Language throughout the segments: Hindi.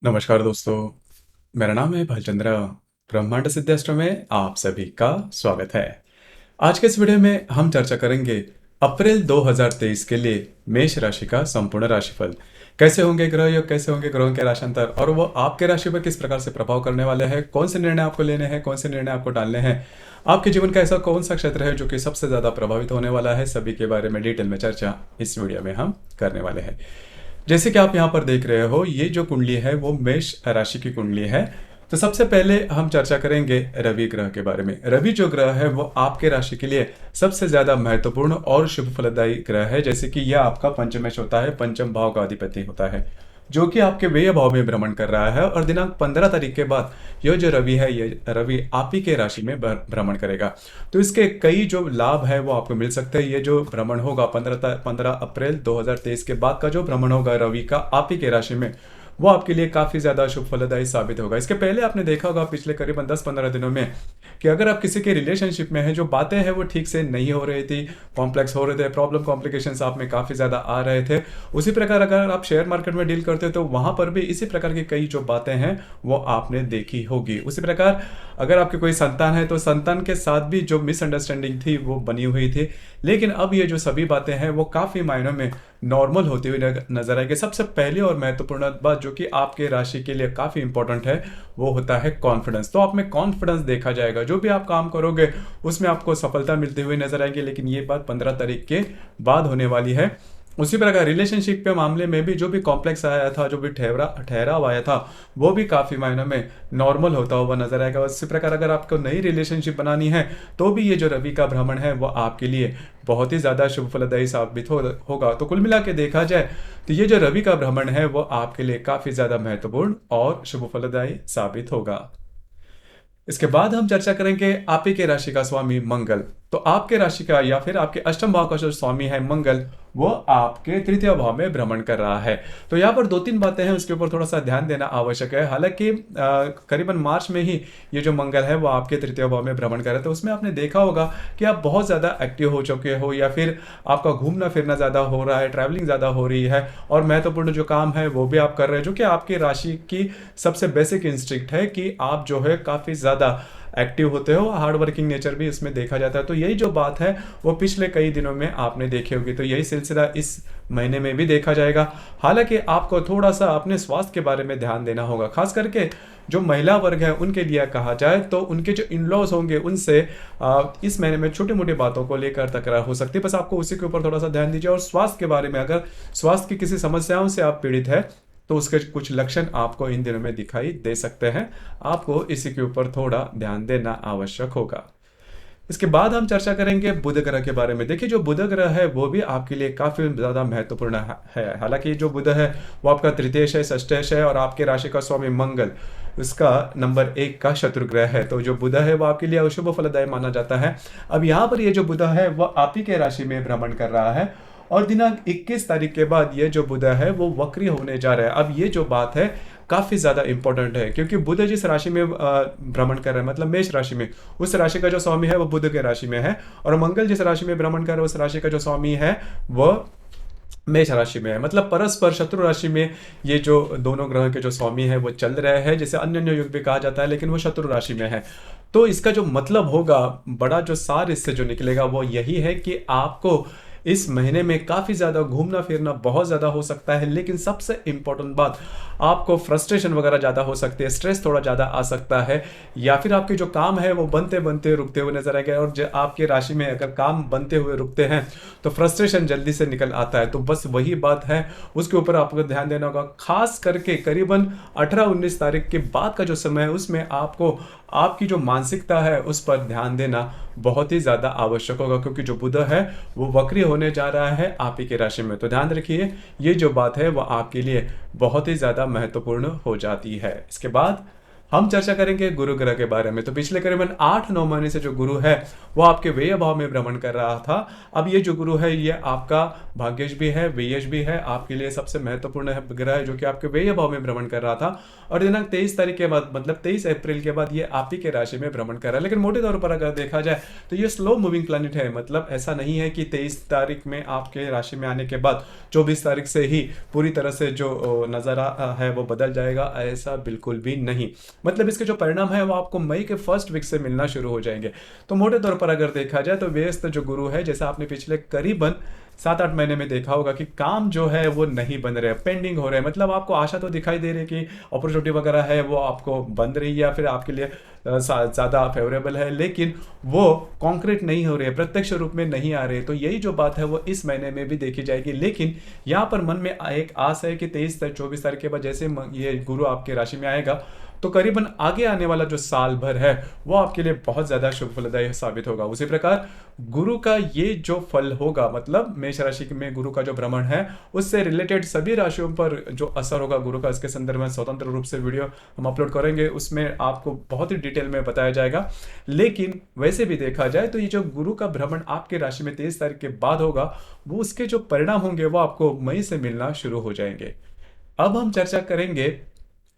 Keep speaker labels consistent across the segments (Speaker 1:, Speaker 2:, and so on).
Speaker 1: नमस्कार दोस्तों, मेरा नाम है भालचंद्र। ब्रह्मांड सिद्धाश्रम में आप सभी का स्वागत है। आज के इस वीडियो में हम चर्चा करेंगे अप्रैल 2023 के लिए मेष राशि का संपूर्ण राशिफल। कैसे होंगे ग्रह योग, कैसे होंगे ग्रहों के राशांतर और वो आपके राशि पर किस प्रकार से प्रभाव करने वाले हैं, कौन से निर्णय आपको लेने हैं, कौन से निर्णय आपको डालने हैं, आपके जीवन का ऐसा कौन सा क्षेत्र है जो कि सबसे ज्यादा प्रभावित होने वाला है, सभी के बारे में डिटेल में चर्चा इस वीडियो में हम करने वाले हैं। जैसे कि आप यहाँ पर देख रहे हो, ये जो कुंडली है वो मेष राशि की कुंडली है। तो सबसे पहले हम चर्चा करेंगे रवि ग्रह के बारे में। रवि जो ग्रह है वो आपके राशि के लिए सबसे ज्यादा महत्वपूर्ण और शुभ फलदायी ग्रह है। जैसे कि यह आपका पंचमेश होता है, पंचम भाव का अधिपति होता है, जो कि आपके व्यय भाव में भ्रमण कर रहा है। और दिनांक 15 तारीख के बाद यह जो रवि है, ये रवि आप ही के राशि में भ्रमण करेगा। तो इसके कई जो लाभ है वो आपको मिल सकते हैं। ये जो भ्रमण होगा 15 अप्रैल 2023 के बाद का जो भ्रमण होगा रवि का आप ही के राशि में, वो आपके लिए काफी ज्यादा शुभ फलदायी साबित होगा। इसके पहले आपने देखा होगा पिछले करीबन 10-15 दिनों में कि अगर आप किसी के रिलेशनशिप में हैं, जो बातें हैं वो ठीक से नहीं हो रही थी, कॉम्प्लेक्स हो रहे थे, प्रॉब्लम कॉम्प्लिकेशंस आप में काफी ज्यादा आ रहे थे। उसी प्रकार अगर आप शेयर मार्केट में डील करते हो तो वहां पर भी इसी प्रकार की कई जो बातें हैं वो आपने देखी होगी। उसी प्रकार अगर आपके कोई संतान है तो संतान के साथ भी जो मिसअंडरस्टैंडिंग थी वो बनी हुई थी। लेकिन अब ये जो सभी बातें हैं वो काफी मायनों में नॉर्मल होती हुई नजर आएगी। सबसे पहली और महत्वपूर्ण बात जो कि आपके राशि के लिए काफी इंपॉर्टेंट है वो होता है कॉन्फिडेंस। तो आप में कॉन्फिडेंस देखा जाएगा, जो भी आप काम करोगे उसमें आपको सफलता मिलती हुई नजर आएगी। लेकिन ये बात 15 तारीख के बाद होने वाली है। उसी प्रकार रिलेशनशिप के मामले में भी जो भी कॉम्प्लेक्स आया था, जो भी ठहराव आया था, वो भी काफी मायनों में नॉर्मल होता हुआ नजर आएगा। उसी प्रकार अगर आपको नई रिलेशनशिप बनानी है तो भी ये जो रवि का भ्रमण है वो आपके लिए बहुत ही ज्यादा शुभ फलदायी साबित होगा। तो कुल मिला के देखा जाए तो ये जो रवि का भ्रमण है वो आपके लिए काफी ज्यादा महत्वपूर्ण और शुभ फलदायी साबित होगा। इसके बाद हम चर्चा करेंगे आप ही के राशि का स्वामी मंगल। तो आपके राशि का या फिर आपके अष्टम भाव का जो स्वामी है मंगल, वो आपके तृतीय भाव में भ्रमण कर रहा है। तो यहाँ पर दो तीन बातें हैं, उसके ऊपर थोड़ा सा ध्यान देना आवश्यक है। हालांकि करीबन मार्च में ही ये जो मंगल है वो आपके तृतीय भाव में भ्रमण कर रहा है। तो उसमें आपने देखा होगा कि आप बहुत ज्यादा एक्टिव हो चुके हो, या फिर आपका घूमना फिरना ज्यादा हो रहा है, ट्रैवलिंग ज्यादा हो रही है, और महत्वपूर्ण जो काम है वो भी आप कर रहे हैं, जो कि आपकी राशि की सबसे बेसिक इंस्टिंक्ट है कि आप जो है काफी ज्यादा एक्टिव होते हो। हार्ड वर्किंग नेचर भी इसमें देखा जाता है। तो यही जो बात है वो पिछले कई दिनों में आपने देखी होगी। तो यही सिलसिला इस महीने में भी देखा जाएगा। हालांकि आपको थोड़ा सा अपने स्वास्थ्य के बारे में ध्यान देना होगा, खास करके जो महिला वर्ग है उनके लिए कहा जाए तो उनके जो इनलॉज होंगे उनसे इस महीने में छोटी मोटी बातों को लेकर तकरार हो सकती है। बस आपको उसी के ऊपर थोड़ा सा ध्यान दीजिए। और स्वास्थ्य के बारे में, अगर स्वास्थ्य की किसी समस्याओं से आप पीड़ित है तो उसके कुछ लक्षण आपको इन दिनों में दिखाई दे सकते हैं। आपको इसी के ऊपर थोड़ा ध्यान देना आवश्यक होगा। इसके बाद हम चर्चा करेंगे बुध ग्रह के बारे में। देखिए, जो बुध ग्रह है वो भी आपके लिए काफी ज्यादा महत्वपूर्ण है। हालांकि जो बुध है वो आपका तृतीयश है, षष्ठेश है, और आपके राशि का स्वामी मंगल इसका नंबर 1 का शत्रु ग्रह है। तो जो बुध है वो आपके लिए अशुभ फलदायी माना जाता है। अब यहाँ पर ये जो बुध है वो आप ही के राशि में भ्रमण कर रहा है, और दिनांक 21 तारीख के बाद ये जो बुध है वो वक्री होने जा रहा है। अब ये जो बात है काफी ज्यादा इंपॉर्टेंट है, क्योंकि बुध जिस राशि में भ्रमण कर रहा है, मतलब मेष राशि में, उस राशि का जो स्वामी है वो बुध के राशि में है, और मंगल जिस राशि में भ्रमण कर रहा है उस राशि का जो स्वामी है वो मेष राशि में है। मतलब परस्पर शत्रु राशि में ये जो दोनों ग्रह के जो स्वामी है वो चल रहे हैं, जिसे अन्य युग भी कहा जाता है, लेकिन वो शत्रु राशि में है। तो इसका जो मतलब होगा, बड़ा जो सार इससे जो निकलेगा वो यही है कि आपको इस महीने में काफी ज्यादा घूमना फिरना बहुत ज्यादा हो सकता है। लेकिन सबसे इंपॉर्टेंट बात, आपको फ्रस्ट्रेशन वगैरह ज्यादा हो सकती है, स्ट्रेस थोड़ा ज्यादा आ सकता है, या फिर आपके जो काम है वो बनते बनते रुकते हुए नजर आएंगे। और आपके राशि में अगर काम बनते हुए रुकते हैं तो फ्रस्ट्रेशन जल्दी से निकल आता है। तो बस वही बात है, उसके ऊपर आपको ध्यान देना होगा। खास करके करीबन 18-19 तारीख के बाद का जो समय है उसमें आपको आपकी जो मानसिकता है उस पर ध्यान देना बहुत ही ज्यादा आवश्यक होगा, क्योंकि जो बुध है वो वक्री होने जा रहा है आप ही के राशि में। तो ध्यान रखिए, ये जो बात है वो आपके लिए बहुत ही ज्यादा महत्वपूर्ण हो जाती है। इसके बाद हम चर्चा करेंगे गुरु ग्रह के बारे में। तो पिछले करीबन 8-9 महीने से जो गुरु है वो आपके व्यय भाव में भ्रमण कर रहा था। अब ये जो गुरु है ये आपका भाग्येश भी है, व्ययेश भी है, आपके लिए सबसे महत्वपूर्ण ग्रह है जो कि आपके व्यय भाव में भ्रमण कर रहा था। और दिनांक 23 तारीख के बाद मतलब 23 अप्रैल के बाद ये आप ही के राशि में भ्रमण कर रहा है। लेकिन मोटे तौर पर अगर देखा जाए तो ये स्लो मूविंग प्लैनेट है, मतलब ऐसा नहीं है कि 23 तारीख में आपके राशि में आने के बाद 24 तारीख से ही पूरी तरह से जो नज़ारा है वो बदल जाएगा, ऐसा बिल्कुल भी नहीं। मतलब इसके जो परिणाम है वो आपको मई के फर्स्ट वीक से मिलना शुरू हो जाएंगे। तो मोटे तौर पर अगर देखा जाए तो व्यस्त जो गुरु है, जैसा आपने पिछले करीबन 7-8 महीने में देखा होगा कि काम जो है वो नहीं बन रहे, पेंडिंग हो रहे हैं। मतलब आपको आशा तो दिखाई दे रही है कि अपॉर्चुनिटी वगैरह है वो आपको बन रही है या फिर आपके लिए ज़्यादा फेवरेबल है, लेकिन वो कॉन्क्रीट नहीं हो रही है, प्रत्यक्ष रूप में नहीं आ रही है। तो यही जो बात है वो इस महीने में भी देखी जाएगी। लेकिन यहाँ पर मन में एक आस है कि 23-24 तारीख के बाद जैसे ये गुरु आपके राशि में आएगा तो करीबन आगे आने वाला जो साल भर है वो आपके लिए बहुत ज़्यादा शुभ फलदायी साबित होगा। उसी प्रकार गुरु का ये जो फल होगा, मतलब मेष राशि में गुरु का जो भ्रमण है उससे रिलेटेड सभी राशियों पर जो असर होगा गुरु का, इसके संदर्भ में स्वतंत्र रूप से वीडियो हम अपलोड करेंगे, उसमें आपको बहुत ही डिटेल में बताया जाएगा। लेकिन वैसे भी देखा जाए तो ये जो गुरु का भ्रमण आपके राशि में 23 तारीख के बाद होगा वो उसके जो परिणाम होंगे वो आपको मई से मिलना शुरू हो जाएंगे। अब हम चर्चा करेंगे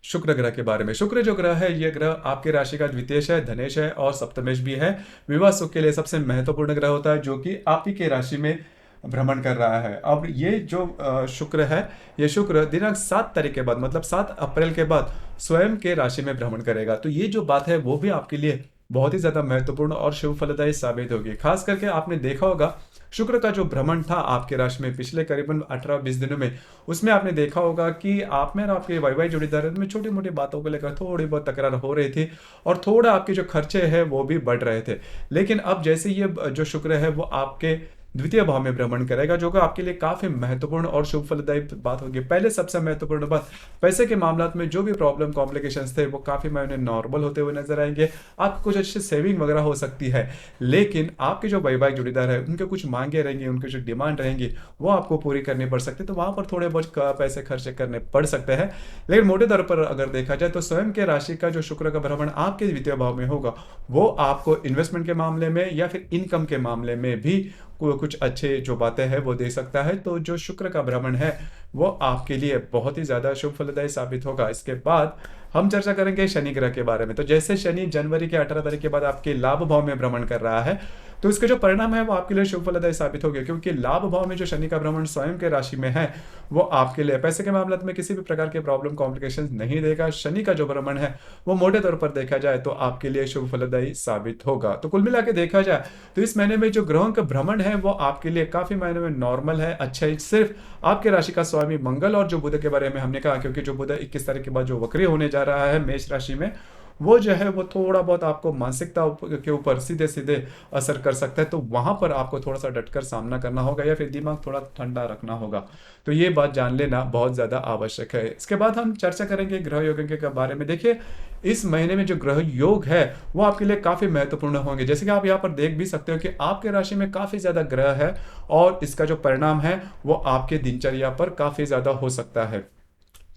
Speaker 1: शुक्र ग्रह के बारे में। शुक्र जो ग्रह है ये ग्रह आपके राशि का द्वितीयेश है, धनेश है और सप्तमेश भी है। विवाह सुख के लिए सबसे महत्वपूर्ण ग्रह होता है जो कि आप ही के राशि में भ्रमण कर रहा है। अब ये जो शुक्र है ये शुक्र दिनांक 7 तारीख के बाद मतलब 7 अप्रैल के बाद स्वयं के राशि में भ्रमण करेगा। तो ये जो बात है वो भी आपके लिए बहुत ही ज्यादा महत्वपूर्ण और शुभ फलदायी साबित होगी। खास करके आपने देखा होगा शुक्र का जो भ्रमण था आपके राशि में पिछले करीबन 18-20 दिनों में, उसमें आपने देखा होगा कि आप में और आपके वैवाहिक जोड़ीदार में छोटी मोटी बातों को लेकर थोड़ी बहुत तकरार हो रही थी और थोड़ा आपके जो खर्चे हैं वो भी बढ़ रहे थे। लेकिन अब जैसे ये जो शुक्र है वो आपके द्वितीय भाव में भ्रमण करेगा जो कि आपके लिए काफी महत्वपूर्ण और शुभ फलदायी बात होगी। पहले सबसे महत्वपूर्ण बात, पैसे के मामलात में जो भी प्रॉब्लम कॉम्प्लिकेशंस थे वो काफी महीने नॉर्मल होते हुए नजर आएंगे। आपको कुछ अच्छी सेविंग वगैरह हो सकती है, लेकिन आपके जो वैवाहिक जोड़ीदार है उनके कुछ मांगे रहेंगी, उनकी जो डिमांड रहेंगी वो आपको पूरी करनी पड़ सकती है। तो वहां पर थोड़े बहुत पैसे खर्च करने पड़ सकते हैं। लेकिन मोटे तौर पर अगर देखा जाए तो स्वयं के राशि का जो शुक्र का भ्रमण आपके द्वितीय भाव में होगा वो आपको इन्वेस्टमेंट के मामले में या फिर इनकम के मामले में भी कुछ अच्छे जो बातें हैं वो दे सकता है। तो जो शुक्र का भ्रमण है वो आपके लिए बहुत ही ज्यादा शुभ फलदायी साबित होगा। इसके बाद हम चर्चा करेंगे शनि ग्रह के बारे में। तो जैसे शनि जनवरी के 18 तारीख के बाद आपके लाभ भाव में भ्रमण कर रहा है तो इसके जो परिणाम है वो आपके लिए शुभ फलदायी साबित होंगे, क्योंकि लाभ भाव में जो शनि का भ्रमण स्वयं के राशि में है वो आपके लिए पैसे के मामले में किसी भी प्रकार के प्रॉब्लम कॉम्प्लिकेशन नहीं देगा। शनि का जो भ्रमण है वो मोटे तौर पर देखा जाए तो आपके लिए शुभ फलदायी साबित होगा। तो कुल मिला के देखा जाए तो इस महीने में जो ग्रहों का भ्रमण है वो आपके लिए काफी महीने में नॉर्मल है, अच्छा है। सिर्फ आपके राशि का स्वामी मंगल और जो बुध के बारे में हमने कहा, क्योंकि जो बुध 21 तारीख के बाद जो वक्री होने जा रहा है मेष राशि में, वो जो है वो थोड़ा बहुत आपको मानसिकता के ऊपर सीधे सीधे असर कर सकता है। तो वहां पर आपको थोड़ा सा डटकर सामना करना होगा या फिर दिमाग थोड़ा ठंडा रखना होगा। तो ये बात जान लेना बहुत ज्यादा आवश्यक है। इसके बाद हम चर्चा करेंगे ग्रह योग के बारे में। देखिए इस महीने में जो ग्रह योग है वो आपके लिए काफी महत्वपूर्ण होंगे। जैसे कि आप यहाँ पर देख भी सकते हो कि आपके राशि में काफी ज्यादा ग्रह है और इसका जो परिणाम है वो आपके दिनचर्या पर काफी ज्यादा हो सकता है।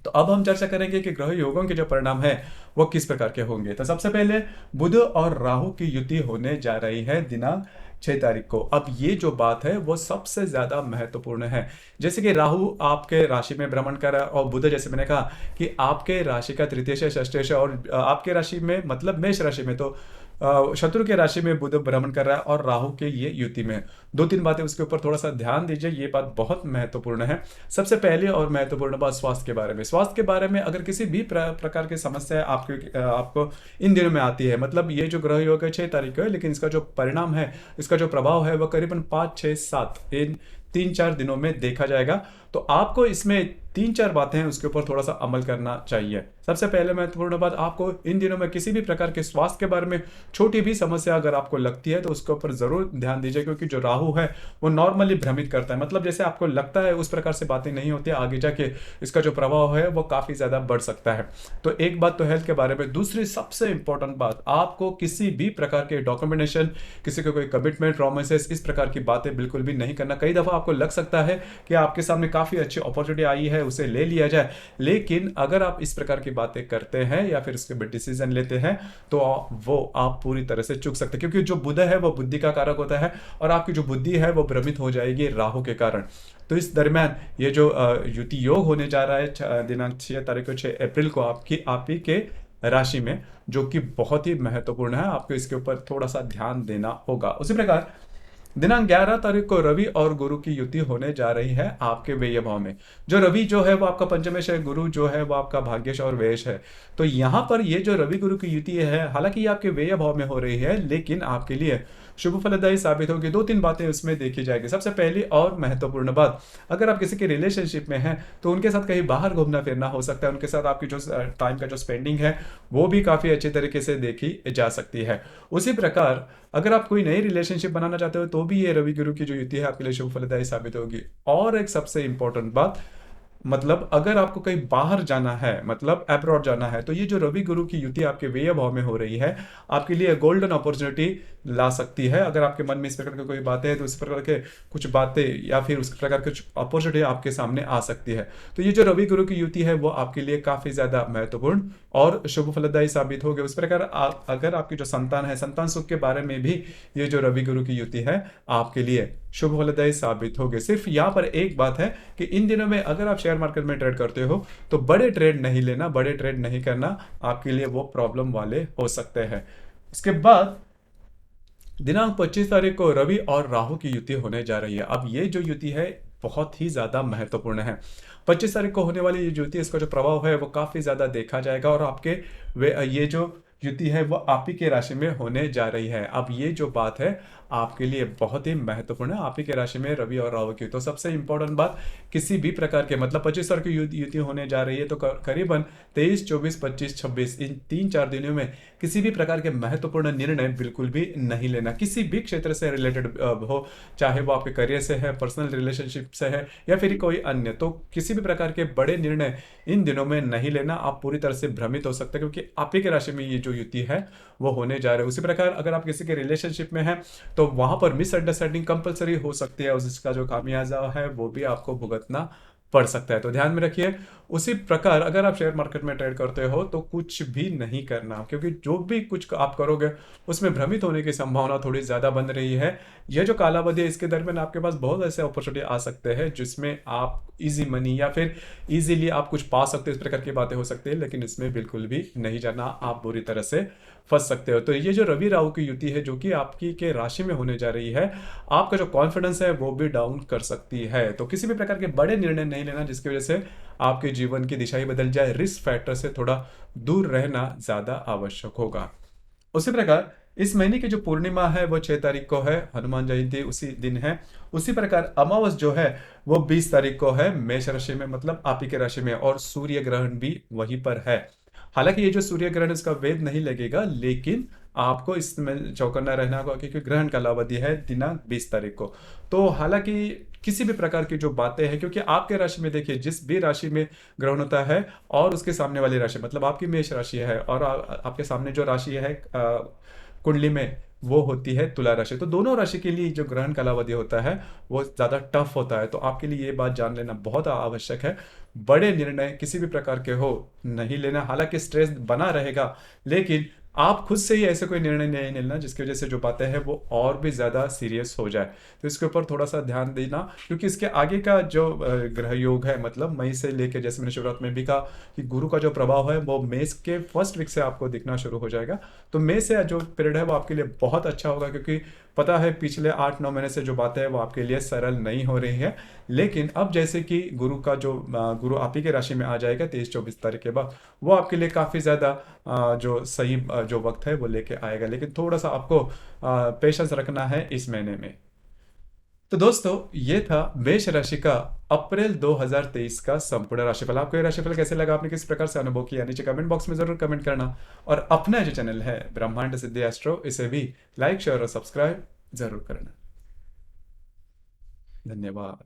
Speaker 1: तो अब हम चर्चा करेंगे कि ग्रह योगों के जो परिणाम है वो किस प्रकार के होंगे। तो सबसे पहले बुध और राहु की युति होने जा रही है दिनांक 6 तारीख को। अब ये जो बात है वो सबसे ज्यादा महत्वपूर्ण है। जैसे कि राहु आपके राशि में भ्रमण कर रहा है और बुध जैसे मैंने कहा कि आपके राशि का तृतीय से षष्ठेश और आपके राशि में मतलब मेष राशि में तो शत्रु के राशि में बुध भ्रमण कर रहा है और राहु के ये युति में। 2-3 बातें उसके ऊपर थोड़ा सा ध्यान दीजिए, ये बात बहुत महत्वपूर्ण है। सबसे पहले और महत्वपूर्ण बात स्वास्थ्य के बारे में। स्वास्थ्य के बारे में अगर किसी भी प्रकार की समस्या आपको इन दिनों में आती है, मतलब ये जो ग्रह योग है 6 तारीख को है, लेकिन इसका जो परिणाम है, इसका जो प्रभाव है वह करीबन 5, 6, 7 इन 3-4 दिनों में देखा जाएगा। तो आपको इसमें 3-4 बातें हैं उसके ऊपर थोड़ा सा अमल करना चाहिए। सबसे पहले महत्वपूर्ण बात, आपको इन दिनों में किसी भी प्रकार के स्वास्थ्य के बारे में छोटी भी समस्या अगर आपको लगती है तो उसके ऊपर जरूर ध्यान दीजिए, क्योंकि जो राहु है वो नॉर्मली भ्रमित करता है। मतलब जैसे आपको लगता है उस प्रकार से बातें नहीं होती, आगे जाके इसका जो प्रभाव है वो काफी ज्यादा बढ़ सकता है। तो एक बात तो हेल्थ के बारे में। दूसरी सबसे इंपॉर्टेंट बात, आपको किसी भी प्रकार के डॉक्यूमेंटेशन, किसी को कोई कमिटमेंट, प्रोमिसेस, इस प्रकार की बातें बिल्कुल भी नहीं करना। कई दफा आपको लग सकता है कि आपके सामने काफी अच्छी अपॉर्चुनिटी आई है है उसे ले लिया जाए, लेकिन अगर आप इस प्रकार की बातें करते हैं या फिर उसके बाद डिसीजन लेते हैं तो वो आप पूरी तरह से चूक सकते हैं, क्योंकि जो बुध है वो बुद्धि का कारक होता है और आपकी जो बुद्धि है वो भ्रमित हो जाएगी राहु के कारण। तो इस दरमियान ये जो युति योग होने जा रहा है दिनांक 6 तारीख को 6 अप्रैल को आपकी आप ही के राशि में, जो कि बहुत ही महत्वपूर्ण है, आपको इसके ऊपर थोड़ा सा ध्यान देना होगा। उसी प्रकार दिनांक 11 तारीख को रवि और गुरु की युति होने जा रही है आपके व्यय भाव में। जो रवि जो है वो आपका पंचमेश है, गुरु जो है वो आपका भाग्येश और व्ययश है। तो यहाँ पर ये जो रवि गुरु की युति है, हालांकि ये आपके व्यय भाव में हो रही है, लेकिन आपके लिए शुभ फलदायी साबित होगी। दो तीन बातें उसमें देखी जाएगी। सबसे पहली और महत्वपूर्ण बात, अगर आप किसी के रिलेशनशिप में हैं तो उनके साथ कहीं बाहर घूमना फिरना हो सकता है, उनके साथ आपकी जो टाइम का जो स्पेंडिंग है वो भी काफी अच्छे तरीके से देखी जा सकती है। उसी प्रकार अगर आप कोई नई रिलेशनशिप बनाना चाहते हो तो भी ये रवि गुरु की जो युति है आपके लिए शुभ फलदायी साबित होगी। और एक सबसे इंपॉर्टेंट बात, मतलब अगर आपको कहीं बाहर जाना है, मतलब अब्रॉड जाना है, तो ये जो रवि गुरु की युति आपके व्यय भाव में हो रही है आपके लिए गोल्डन अपॉर्चुनिटी ला सकती है। अगर आपके मन में इस प्रकार की कोई बातें हैं तो इस प्रकार के कुछ बातें या फिर उस प्रकार की कुछ अपॉर्चुनिटी आपके सामने आ सकती है। तो ये जो रवि गुरु की युति है वो आपके लिए काफी ज्यादा महत्वपूर्ण और शुभ फलदायी साबित होगी। उस प्रकार अगर आपकी जो संतान है, संतान सुख के बारे में भी ये जो रवि गुरु की युति है आपके लिए शुभ फलदायी साबित होगी। सिर्फ यहाँ पर एक बात है कि इन दिनों में अगर आप शेयर मार्केट में ट्रेड करते हो तो बड़े ट्रेड नहीं लेना, बड़े ट्रेड नहीं करना, आपके लिए वो प्रॉब्लम वाले हो सकते हैं। इसके बाद दिनांक 25 तारीख को रवि और राहु की युति होने जा रही है। अब ये जो युति है बहुत ही ज्यादा महत्वपूर्ण है। 25 तारीख को होने वाली ये युति, इसका जो प्रभाव है वो काफी ज्यादा देखा जाएगा और आपके ये जो युति है वो आप ही के राशि में होने जा रही है। अब ये जो बात है आपके लिए बहुत ही महत्वपूर्ण है, आप ही के राशि में रवि और राहु की। तो सबसे इंपॉर्टेंट बात, किसी भी प्रकार के मतलब 25 तारीख की युति होने जा रही है तो करीबन 23, 24, 25, 26 इन 3-4 दिनों में किसी भी प्रकार के महत्वपूर्ण निर्णय बिल्कुल भी नहीं लेना। किसी भी क्षेत्र से रिलेटेड हो, चाहे वो आपके करियर से है, पर्सनल रिलेशनशिप से है या फिर कोई अन्य, तो किसी भी प्रकार के बड़े निर्णय इन दिनों में नहीं लेना। आप पूरी तरह से भ्रमित हो सकते हैं क्योंकि आप ही के राशि में ये जो युति है वो होने जा रहे हैं। उसी प्रकार अगर आप किसी के रिलेशनशिप में हैं तो वहां पर मिसअंडरस्टैंडिंग कंपलसरी हो सकती है, उसका जो खामियाजा है वो भी आपको भुगतना पड़ सकता है, तो ध्यान में रखिए। उसी प्रकार अगर आप शेयर मार्केट में ट्रेड करते हो तो कुछ भी नहीं करना, क्योंकि जो भी कुछ आप करोगे उसमें भ्रमित होने की संभावना थोड़ी ज्यादा बन रही है। यह जो कालावधि है इसके दरमियान आपके पास बहुत ऐसे अपॉर्चुनिटी आ सकते हैं जिसमें आप इजी मनी या फिर इजीली आप कुछ पा सकते हो, इस प्रकार की बातें हो सकती है, लेकिन इसमें बिल्कुल भी नहीं जाना, आप बुरी तरह से फंस सकते हो। तो ये जो रवि राहु की युति है जो कि आपकी के राशि में होने जा रही है, आपका जो कॉन्फिडेंस है वो भी डाउन कर सकती है। तो किसी भी प्रकार के बड़े निर्णय नहीं लेना जिसकी वजह से आपके जीवन की दिशा ही बदल जाए। रिस्क फैक्टर से थोड़ा दूर रहना ज्यादा आवश्यक होगा। उसी प्रकार इस महीने की जो पूर्णिमा है वो 6 तारीख को है, हनुमान जयंती उसी दिन है। उसी प्रकार अमावस जो है वो 20 तारीख को है मेष राशि में, मतलब आप ही के राशि में, और सूर्य ग्रहण भी वहीं पर है। हालांकि ये जो सूर्य ग्रहण इसका वेद नहीं लगेगा, लेकिन आपको इसमें चौकन्ना रहना होगा क्योंकि ग्रहण कालावधि है दिनांक 20 तारीख को। तो हालांकि किसी भी प्रकार की जो बातें हैं, क्योंकि आपके राशि में देखिए जिस भी राशि में ग्रहण होता है और उसके सामने वाली राशि, मतलब आपकी मेष राशि है और आपके सामने जो राशि है कुंडली में वो होती है तुला राशि, तो दोनों राशि के लिए जो ग्रहण कालावधि होता है वो ज्यादा टफ होता है। तो आपके लिए ये बात जान लेना बहुत आवश्यक है। बड़े निर्णय किसी भी प्रकार के हो नहीं लेना, हालांकि स्ट्रेस बना रहेगा, लेकिन आप खुद से ही ऐसे कोई निर्णय नहीं लेना जिसकी वजह से जो बातें हैं वो और भी ज्यादा सीरियस हो जाए। तो इसके ऊपर थोड़ा सा ध्यान देना, क्योंकि इसके आगे का जो ग्रह योग है, मतलब मई से लेके, जैसे मैंने शुरुआत में भी कहा कि गुरु का जो प्रभाव है वो मई के फर्स्ट वीक से आपको दिखना शुरू हो जाएगा। तो मई से जो पीरियड है वो आपके लिए बहुत अच्छा होगा, क्योंकि पता है पिछले 8-9 महीने से जो बातें हैं वो आपके लिए सरल नहीं हो रही है। लेकिन अब जैसे कि गुरु का जो गुरु आप ही के राशि में आ जाएगा 23-24 तारीख के बाद, वो आपके लिए काफी ज्यादा जो सही जो वक्त है वो लेके आएगा, लेकिन थोड़ा सा आपको पेशेंस रखना है इस महीने में। तो दोस्तों ये था मेष राशि का अप्रैल 2023 का संपूर्ण राशिफल। आपको ये राशिफल कैसे लगा, आपने किस प्रकार से अनुभव किया, नीचे कमेंट बॉक्स में जरूर कमेंट करना। और अपना जो चैनल है ब्रह्मांड सिद्धि एस्ट्रो, इसे भी लाइक, शेयर और सब्सक्राइब जरूर करना। धन्यवाद।